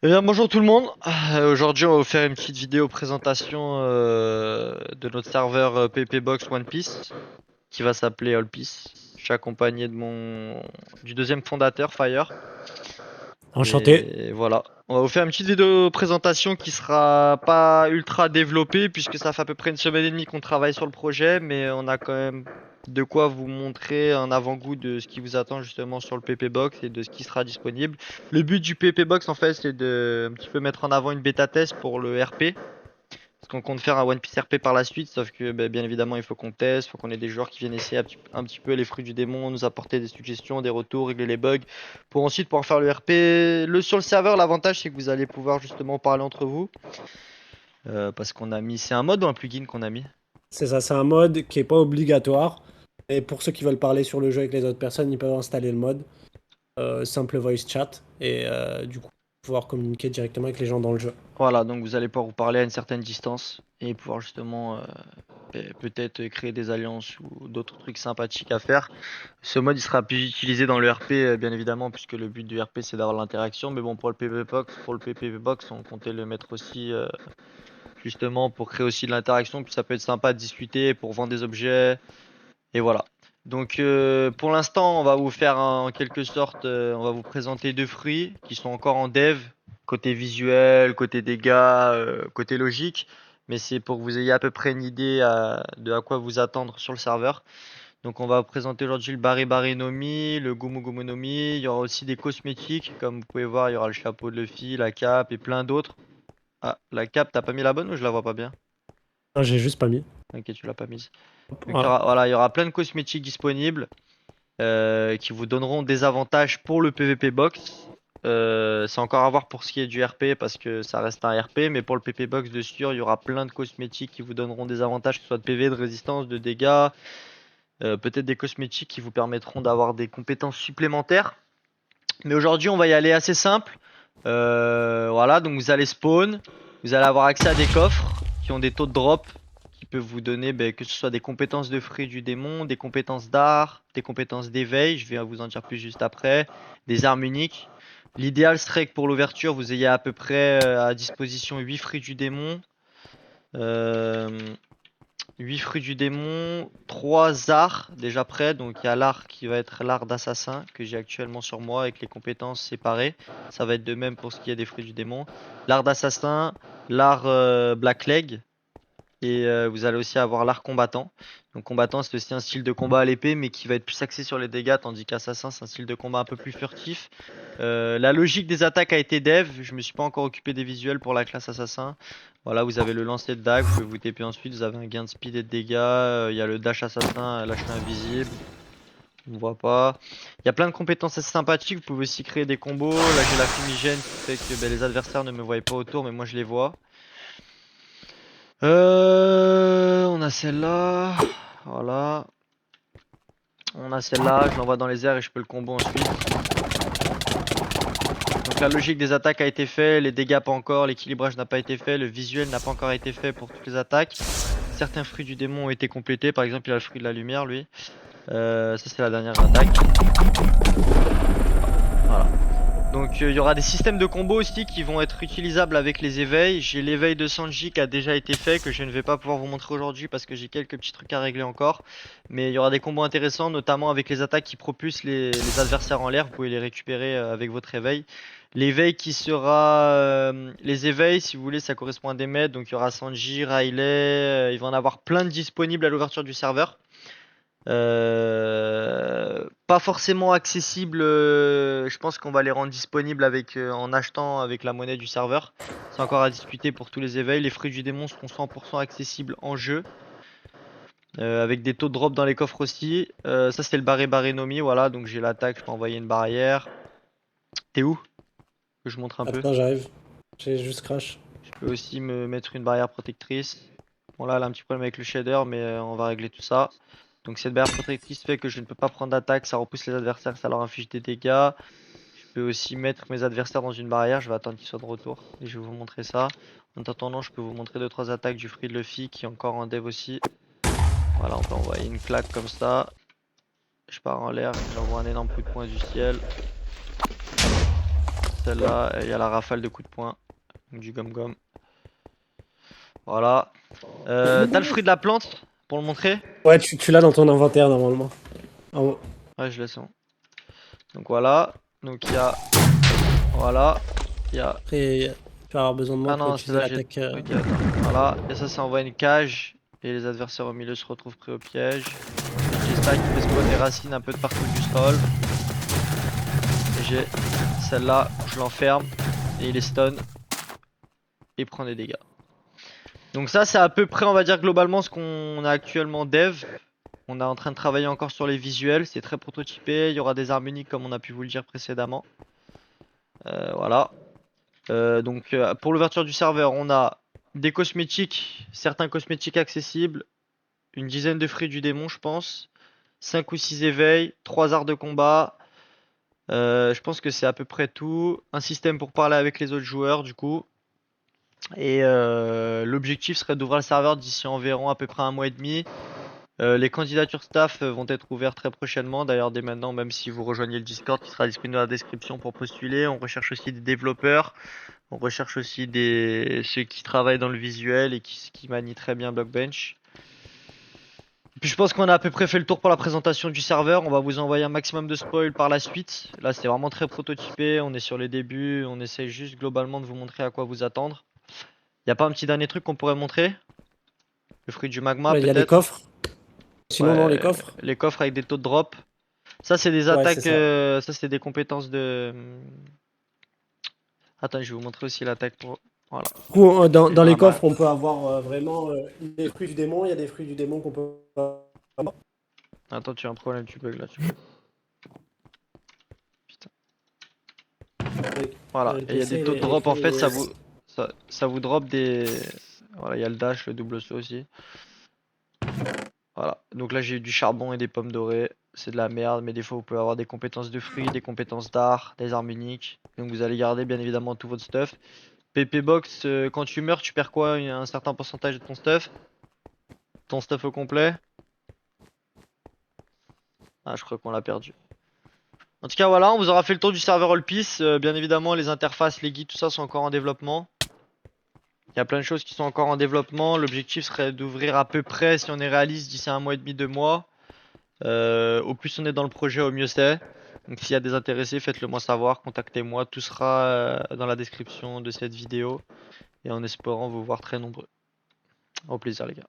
Eh bien, bonjour tout le monde. Aujourd'hui, on va vous faire une petite vidéo présentation de notre serveur PP Box One Piece qui va s'appeler All Piece. Je suis accompagné de du deuxième fondateur Fire. Enchanté. Et voilà. On va vous faire une petite vidéo présentation qui sera pas ultra développée puisque ça fait à peu près une semaine et demie qu'on travaille sur le projet, mais on a quand même de quoi vous montrer un avant-goût de ce qui vous attend justement sur le PP Box et de ce qui sera disponible. Le but du PP Box en fait c'est de un petit peu mettre en avant une bêta test pour le RP. Parce qu'on compte faire un One Piece RP par la suite, sauf que bien évidemment il faut qu'on teste, il faut qu'on ait des joueurs qui viennent essayer un petit peu les fruits du démon, nous apporter des suggestions, des retours, régler les bugs, pour ensuite pouvoir faire le RP. Sur le serveur, l'avantage c'est que vous allez pouvoir justement parler entre vous, parce qu'on a mis, c'est un mode ou un plugin qu'on a mis? C'est ça, c'est un mode qui est pas obligatoire. Et pour ceux qui veulent parler sur le jeu avec les autres personnes, ils peuvent installer le mode. Simple voice chat. Et du coup, pouvoir communiquer directement avec les gens dans le jeu. Voilà, donc vous allez pouvoir vous parler à une certaine distance et pouvoir justement peut-être créer des alliances ou d'autres trucs sympathiques à faire. Ce mode il sera plus utilisé dans le RP bien évidemment puisque le but du RP c'est d'avoir l'interaction, mais bon pour le PvP Box on comptait le mettre aussi justement pour créer aussi de l'interaction, puis ça peut être sympa de discuter pour vendre des objets et voilà. Donc pour l'instant on va vous faire en quelque sorte on va vous présenter deux fruits qui sont encore en dev côté visuel, côté dégâts, côté logique, mais c'est pour que vous ayez à peu près une idée de à quoi vous attendre sur le serveur. Donc on va vous présenter aujourd'hui le Bari Bari Nomi, le Gomu Gomu Nomi. Il y aura aussi des cosmétiques, comme vous pouvez voir, il y aura le chapeau de Luffy, la cape et plein d'autres. Ah, la cape, t'as pas mis la bonne ou je la vois pas bien? Non, j'ai juste pas mis. Ok, tu l'as pas mise. Donc Voilà. voilà, il y aura plein de cosmétiques disponibles qui vous donneront des avantages pour le PvP Box. C'est encore à voir pour ce qui est du RP parce que ça reste un RP, mais pour le PP Box de sûr, il y aura plein de cosmétiques qui vous donneront des avantages, que ce soit de PV, de résistance, de dégâts, peut-être des cosmétiques qui vous permettront d'avoir des compétences supplémentaires. Mais aujourd'hui, on va y aller assez simple. Voilà, donc vous allez spawn, vous allez avoir accès à des coffres qui ont des taux de drop qui peuvent vous donner que ce soit des compétences de fruits du démon, des compétences d'art, des compétences d'éveil, je vais vous en dire plus juste après, des armes uniques. L'idéal serait que pour l'ouverture, vous ayez à peu près à disposition 8 fruits du démon, euh, 8 fruits du démon, 3 arts déjà prêts. Donc il y a l'art qui va être l'art d'assassin que j'ai actuellement sur moi avec les compétences séparées. Ça va être de même pour ce qui est des fruits du démon. L'art d'assassin, l'art Blackleg. Et vous allez aussi avoir l'art combattant. Donc combattant c'est aussi un style de combat à l'épée mais qui va être plus axé sur les dégâts tandis qu'assassin c'est un style de combat un peu plus furtif. La logique des attaques a été dev, je me suis pas encore occupé des visuels pour la classe assassin. Voilà, vous avez le lancer de dague, vous pouvez vous TP ensuite, vous avez un gain de speed et de dégâts, il y a le dash assassin, lâcher invisible, on voit pas. Il y a plein de compétences assez sympathiques, vous pouvez aussi créer des combos. Là j'ai la fumigène qui fait que les adversaires ne me voient pas autour mais moi je les vois. On a celle-là, voilà. On a celle-là, je l'envoie dans les airs et je peux le combo ensuite. Donc la logique des attaques a été faite, les dégâts pas encore, l'équilibrage n'a pas été fait, le visuel n'a pas encore été fait pour toutes les attaques. Certains fruits du démon ont été complétés, par exemple il y a le fruit de la lumière lui. Ça c'est la dernière attaque. Voilà. Donc il y aura des systèmes de combos aussi qui vont être utilisables avec les éveils. J'ai l'éveil de Sanji qui a déjà été fait, que je ne vais pas pouvoir vous montrer aujourd'hui parce que j'ai quelques petits trucs à régler encore. Mais il y aura des combos intéressants, notamment avec les attaques qui propulsent les adversaires en l'air. Vous pouvez les récupérer avec votre éveil. L'éveil qui sera... les éveils, si vous voulez, ça correspond à des maîtres. Donc il y aura Sanji, Riley, il va en avoir plein de disponibles à l'ouverture du serveur. Pas forcément accessible, je pense qu'on va les rendre disponibles avec, en achetant avec la monnaie du serveur. C'est encore à discuter pour tous les éveils. Les fruits du démon seront 100% accessibles en jeu, avec des taux de drop dans les coffres aussi. Ça c'est le barré barré Nomi, voilà, donc j'ai l'attaque, je peux envoyer une barrière. T'es où? Que je montre un peu. Attends, j'arrive. J'ai juste crash. Je peux aussi me mettre une barrière protectrice. Bon là, elle a un petit problème avec le shader, mais on va régler tout ça. Donc cette barrière protectrice fait que je ne peux pas prendre d'attaque, ça repousse les adversaires, ça leur inflige des dégâts. Je peux aussi mettre mes adversaires dans une barrière, je vais attendre qu'ils soient de retour et je vais vous montrer ça. En attendant, je peux vous montrer 2-3 attaques du fruit de Luffy qui est encore en dev aussi. Voilà, on peut envoyer une claque comme ça. Je pars en l'air, j'envoie un énorme coup de poing du ciel. celle-là, et il y a la rafale de coups de poing. Donc du gom-gom. Voilà. T'as le fruit de la plante pour le montrer? Ouais, tu l'as dans ton inventaire normalement. En haut. Ouais, je laisse. Donc voilà. Donc il y a. Voilà. Il y a. Après, tu vas avoir besoin de moi Ah pour non, utiliser celle-là j'ai. l'attaque. Ok, attends. Voilà. Et ça envoie une cage. Et les adversaires au milieu se retrouvent pris au piège. J'ai ça qui fait spawn des racines un peu de partout du sol. Et j'ai celle-là, je l'enferme. Et il est stun. Et il prend des dégâts. Donc ça c'est à peu près on va dire globalement ce qu'on a actuellement dev. On est en train de travailler encore sur les visuels, c'est très prototypé, il y aura des armes uniques comme on a pu vous le dire précédemment. Voilà. Pour l'ouverture du serveur, on a des cosmétiques, certains cosmétiques accessibles, une dizaine de fruits du démon je pense, 5 ou 6 éveils, 3 arts de combat. Je pense que c'est à peu près tout. Un système pour parler avec les autres joueurs du coup. Et l'objectif serait d'ouvrir le serveur d'ici environ à peu près un mois et demi. Les candidatures staff vont être ouvertes très prochainement. D'ailleurs, dès maintenant, même si vous rejoignez le Discord qui sera disponible dans la description pour postuler. On recherche aussi des développeurs. On recherche aussi ceux qui travaillent dans le visuel et qui manient très bien Blockbench. Puis je pense qu'on a à peu près fait le tour pour la présentation du serveur. On va vous envoyer un maximum de spoil par la suite. Là, c'est vraiment très prototypé. On est sur les débuts. On essaye juste globalement de vous montrer à quoi vous attendre. Y a pas un petit dernier truc qu'on pourrait montrer? Le fruit du magma, Il y a les peut-être? coffres. Sinon, non, les Ouais, coffres. les coffres avec des taux de drop. Ça, c'est des Ouais, c'est attaques. ça. Ça, c'est des compétences de. Attends, je vais vous montrer aussi l'attaque pour. Voilà. Du coup, C'est dans les vraiment. coffres, on peut avoir vraiment des fruits du démon. Il y a des fruits du démon qu'on peut avoir. Attends, tu as un problème, tu bugs là. Putain. Voilà. Le Et il y a des PC, taux de il est drop. En fait, fait. ça vous drop des. Voilà, il y a le dash, le double saut aussi. Voilà. Donc là, j'ai eu du charbon et des pommes dorées. C'est de la merde, mais des fois, vous pouvez avoir des compétences de fruits, des compétences d'art, des armes uniques. Donc vous allez garder bien évidemment tout votre stuff. PP Box, quand tu meurs, tu perds quoi? Un certain pourcentage de ton stuff? Ton stuff au complet? Ah, je crois qu'on l'a perdu. En tout cas, voilà, on vous aura fait le tour du serveur All Peace. Bien évidemment, les interfaces, les guides, tout ça sont encore en développement. Il y a plein de choses qui sont encore en développement. L'objectif serait d'ouvrir à peu près, si on est réaliste, d'ici un mois et demi, 2 mois. Au plus on est dans le projet, au mieux c'est. Donc s'il y a des intéressés, faites-le moi savoir, contactez-moi. Tout sera dans la description de cette vidéo. Et en espérant vous voir très nombreux. Au plaisir les gars.